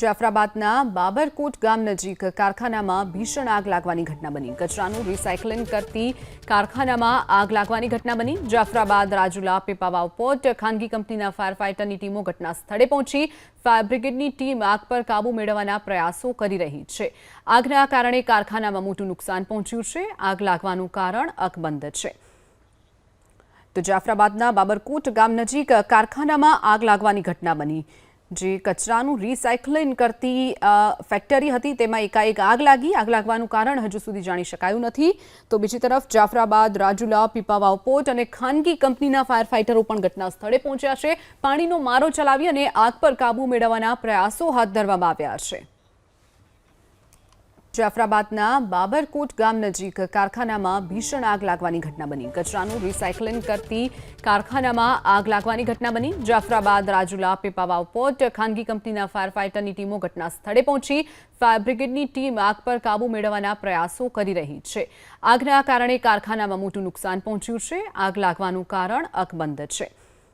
જાફરાબાદના બાબરકોટ ગામ નજીક કારખાનામાં ભીષણ આગ લાગવાની ઘટના બની। કચરાનું રિસાયકલિંગ કરતી કારખાનામાં આગ લાગવાની ઘટના બની। જાફરાબાદ રાજુલા પીપાવાવ પોર્ટ ખાનગી કંપનીના ફાયર ફાઇટરની ટીમો ઘટના સ્થળે પહોંચી ફાયર બ્રિગેડની ટીમ આગ પર કાબૂ મેળવવાના પ્રયાસો કરી રહી છે। આગના કારણે કારખાનામાં મોટું નુકસાન પહોંચ્યું છે। આગ લાગવાનું કારણ અકબંધ છે। તો જાફરાબાદના બાબરકોટ ગામ નજીક કારખાનામાં આગ લાગવાની ઘટના બની। જે કચરાનું રિસાયકલિંગ કરતી ફેક્ટરી હતી તેમાં એકાએક આગ લાગી। આગ લાગવાનું કારણ હજુ સુધી જાણી શકાયું નથી। તો બીજી તરફ જાફરાબાદ રાજુલા પીપાવાવ પોર્ટ અને ખાનગી કંપનીના ફાયર ફાઇટરો પણ ઘટના સ્થળે પહોંચ્યા છે। પાણીનો મારો ચલાવી અને આગ પર કાબૂ મેળવવાના પ્રયાસો હાથ ધરવામાં આવ્યા છે। જાફરાબાદના બાબરકોટ ગામ નજીક કારખાનામાં ભીષણ આગ લાગવાની ઘટના બની। કચરાનું રિસાયકલિંગ કરતી કારખાનામાં આગ લાગવાની ઘટના બની। જાફરાબાદ રાજુલા પીપાવાવ પોર્ટ ખાનગી કંપનીના ફાયર ફાઇટરની ટીમો ઘટના સ્થળે પહોંચી ફાયર બ્રિગેડની ટીમ આગ પર કાબૂ મેળવવાના પ્રયાસો કરી રહી છે। આગના કારણે કારખાનામાં મોટું નુકસાન પહોંચ્યું છે। આગ લાગવાનું કારણ અકબંધ છે।